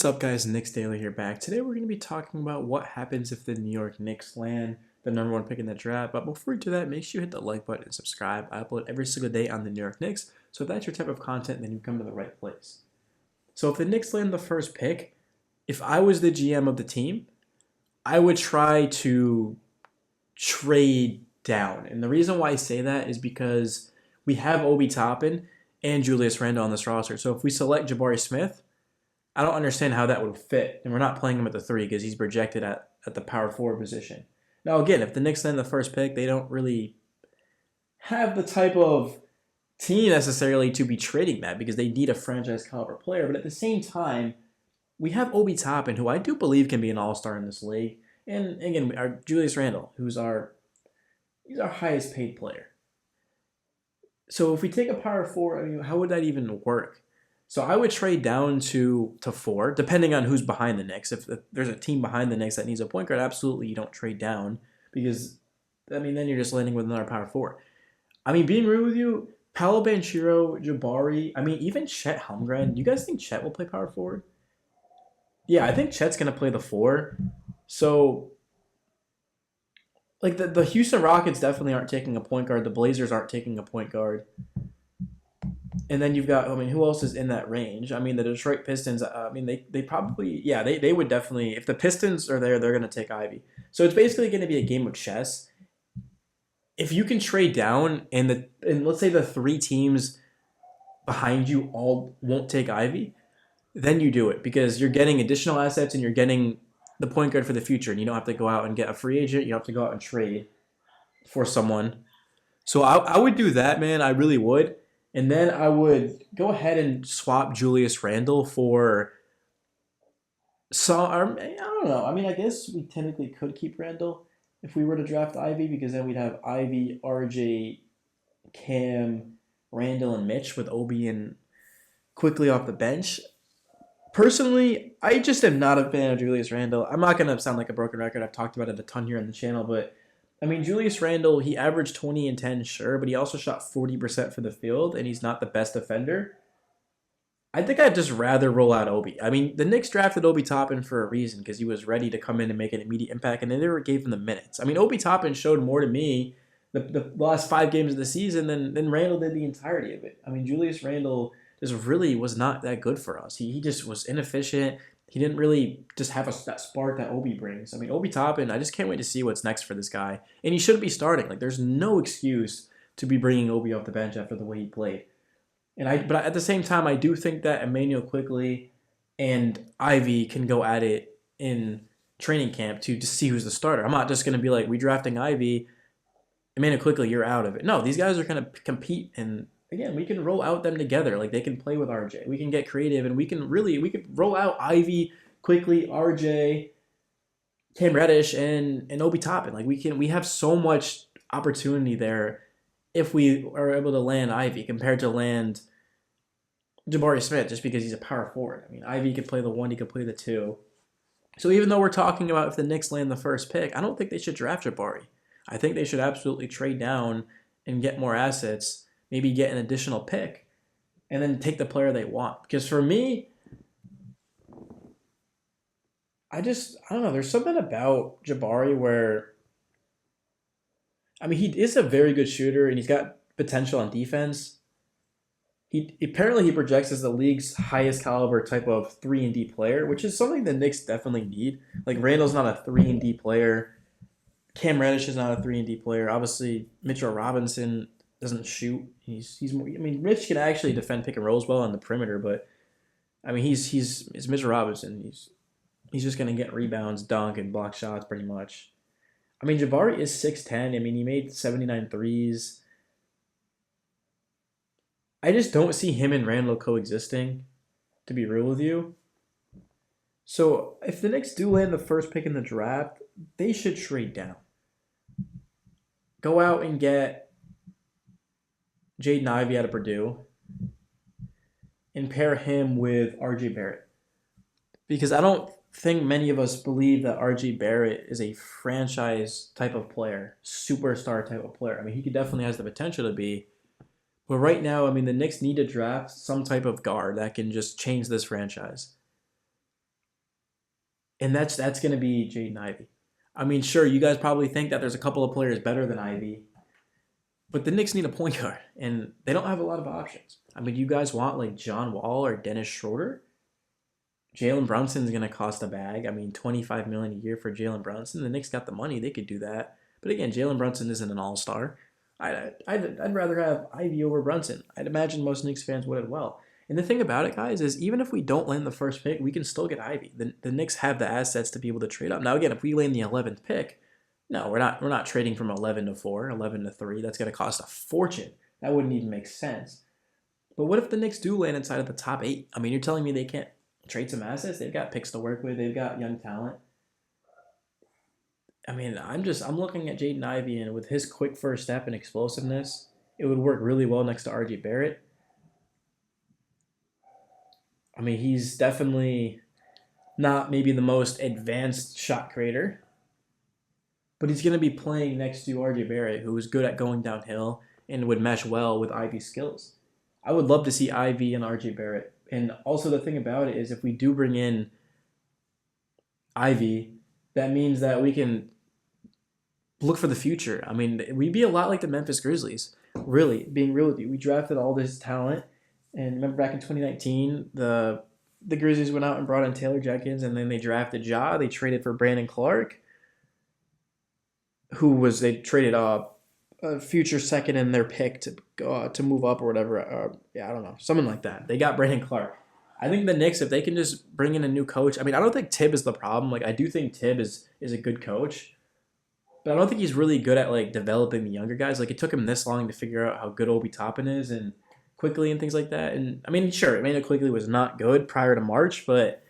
What's up, guys? Knicks Daily here back. Today we're going to be talking about what happens if the New York Knicks land the #1 pick in the draft. But before we do that, make sure you hit the like button and subscribe. I upload every single day on the New York Knicks, so if that's your type of content, then you come to the right place. So if the Knicks land the first pick, if I was the GM of the team, I would try to trade down. And the reason why I say that is because we have Obi Toppin and Julius Randle on this roster. So if we select Jabari Smith, I don't understand how that would fit. And we're not playing him at the 3 because he's projected at the power forward position. Now, again, if the Knicks land the first pick, they don't really have the type of team necessarily to be trading that because they need a franchise caliber player. But at the same time, we have Obi Toppin, who I do believe can be an all-star in this league. And again, our Julius Randle, he's our highest paid player. So if we take a power forward, I mean, how would that even work? So I would trade down to 4, depending on who's behind the Knicks. If there's a team behind the Knicks that needs a point guard, absolutely you don't trade down because, I mean, then you're just landing with another power forward. I mean, being real with you, Paolo Banchero, Jabari, I mean, even Chet Holmgren, you guys think Chet will play power forward? Yeah, I think Chet's going to play the 4. So, like, the Houston Rockets definitely aren't taking a point guard. The Blazers aren't taking a point guard. And then you've got, I mean, who else is in that range? I mean, the Detroit Pistons, I mean, they probably, yeah, they would definitely, if the Pistons are there, they're going to take Ivey. So it's basically going to be a game of chess. If you can trade down and let's say the 3 teams behind you all won't take Ivey, then you do it because you're getting additional assets and you're getting the point guard for the future. And you don't have to go out and get a free agent. You don't have to go out and trade for someone. So I would do that, man. I really would. And then I would go ahead and swap Julius Randle for some. I don't know. I mean, I guess we technically could keep Randle if we were to draft Ivey because then we'd have Ivey, RJ, Cam, Randle, and Mitch with Obi and quickly off the bench. Personally, I just am not a fan of Julius Randle. I'm not going to sound like a broken record. I've talked about it a ton here on the channel, but I mean, Julius Randle, he averaged 20 and 10, sure, but he also shot 40% for the field, and he's not the best defender. I think I'd just rather roll out Obi. I mean, the Knicks drafted Obi Toppin for a reason because he was ready to come in and make an immediate impact, and they never gave him the minutes. I mean, Obi Toppin showed more to me the last 5 games of the season than Randle did the entirety of it. I mean, Julius Randle just really was not that good for us. He just was inefficient. He didn't really just have that spark that Obi brings. I mean, Obi Toppin, I just can't wait to see what's next for this guy. And he shouldn't be starting. Like, there's no excuse to be bringing Obi off the bench after the way he played. But at the same time, I do think that Emmanuel Quickly and Ivey can go at it in training camp to see who's the starter. I'm not just going to be like, we drafting Ivey, Emmanuel Quickly, you're out of it. No, these guys are going to compete, and again, we can roll out them together. Like, they can play with RJ. We can get creative, and we could roll out Ivey, Quickly, RJ, Cam Reddish, and Obi Toppin. Like, we have so much opportunity there if we are able to land Ivey compared to land Jabari Smith just because he's a power forward. I mean, Ivey could play the 1, he could play the 2. So even though we're talking about if the Knicks land the first pick, I don't think they should draft Jabari. I think they should absolutely trade down and get more assets, maybe get an additional pick, and then take the player they want. Because for me, I don't know. There's something about Jabari where, I mean, he is a very good shooter and he's got potential on defense. Apparently he projects as the league's highest caliber type of 3-and-D player, which is something the Knicks definitely need. Like, Randall's not a 3-and-D player. Cam Reddish is not a 3-and-D player. Obviously, Mitchell Robinson doesn't shoot. He's more. I mean, Rich can actually defend pick and rolls well on the perimeter, but I mean, it's Mitchell Robinson. He's just gonna get rebounds, dunk, and block shots pretty much. I mean, Jabari is 6'10". I mean, he made 79 threes. I just don't see him and Randle coexisting, to be real with you. So if the Knicks do land the first pick in the draft, they should trade down. Go out and get Jaden Ivey out of Purdue and pair him with RJ Barrett. Because I don't think many of us believe that RJ Barrett is a franchise type of player, superstar type of player. I mean, he definitely has the potential to be. But right now, I mean, the Knicks need to draft some type of guard that can just change this franchise. and that's going to be Jaden Ivey. I mean, sure, you guys probably think that there's a couple of players better than Ivey, but the Knicks need a point guard, and they don't have a lot of options. I mean, you guys want like John Wall or Dennis Schroeder? Jalen Brunson's going to cost a bag. I mean, $25 million a year for Jalen Brunson. The Knicks got the money; they could do that. But again, Jalen Brunson isn't an all-star. I'd rather have Ivey over Brunson. I'd imagine most Knicks fans would as well. And the thing about it, guys, is even if we don't land the first pick, we can still get Ivey. The Knicks have the assets to be able to trade up. Now, again, if we land the 11th pick, no, we're not trading from 11 to 4, 11 to 3. That's going to cost a fortune. That wouldn't even make sense. But what if the Knicks do land inside of the top 8? I mean, you're telling me they can't trade some assets? They've got picks to work with. They've got young talent. I mean, I'm looking at Jaden Ivey, and with his quick first step and explosiveness, it would work really well next to RJ Barrett. I mean, he's definitely not maybe the most advanced shot creator, but he's going to be playing next to RJ Barrett, who is good at going downhill and would mesh well with Ivey's skills. I would love to see Ivey and RJ Barrett. And also the thing about it is if we do bring in Ivey, that means that we can look for the future. I mean, we'd be a lot like the Memphis Grizzlies, really, being real with you. We drafted all this talent, and remember back in 2019, the Grizzlies went out and brought in Taylor Jenkins, and then they drafted Ja. They traded for Brandon Clark, they traded a future second in their pick to move up or whatever. Yeah, I don't know, something like that. They got Brandon Clark. I think the Knicks, if they can just bring in a new coach, I mean, I don't think Tibb is the problem. Like, I do think Tibb is a good coach, but I don't think he's really good at like developing the younger guys. Like, it took him this long to figure out how good Obi Toppin is and Quickly and things like that. And I mean, sure, Emmanuel Quickly was not good prior to March, but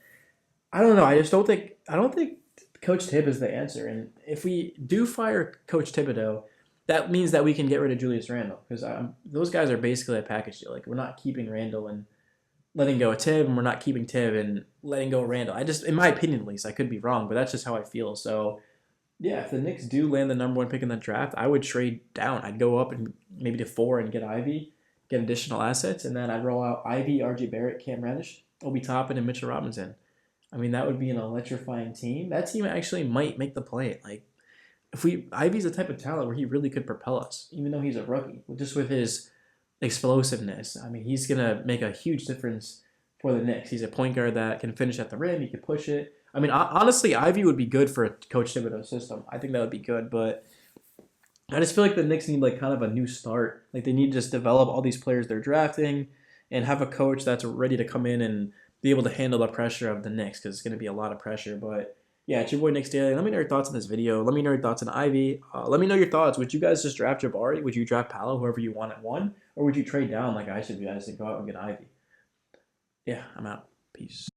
I don't know. I don't think Coach Tibb is the answer. And if we do fire Coach Thibodeau, that means that we can get rid of Julius Randle, because those guys are basically a package deal. Like, we're not keeping Randle and letting go of Tibb, and we're not keeping Tibb and letting go of Randle. In my opinion at least, I could be wrong, but that's just how I feel. So, yeah, if the Knicks do land the number 1 pick in the draft, I would trade down. I'd go up and maybe to 4 and get Ivey, get additional assets, and then I'd roll out Ivey, RJ Barrett, Cam Reddish, Obi Toppin, and Mitchell Robinson. I mean, that would be an electrifying team. That team actually might make the play. Like, Ivey's the type of talent where he really could propel us, even though he's a rookie, just with his explosiveness. I mean, he's going to make a huge difference for the Knicks. He's a point guard that can finish at the rim. He can push it. I mean, honestly, Ivey would be good for a Coach Thibodeau system. I think that would be good, but I just feel like the Knicks need like kind of a new start. Like, they need to just develop all these players they're drafting and have a coach that's ready to come in and be able to handle the pressure of the Knicks, because it's going to be a lot of pressure. But yeah, it's your boy Knicks Daily. Let me know your thoughts on this video. Let me know your thoughts on Ivey. Let me know your thoughts. Would you guys just draft Jabari? Would you draft Paolo, whoever you want at 1? Or would you trade down like I should do, guys, and go out and get Ivey? Yeah, I'm out. Peace.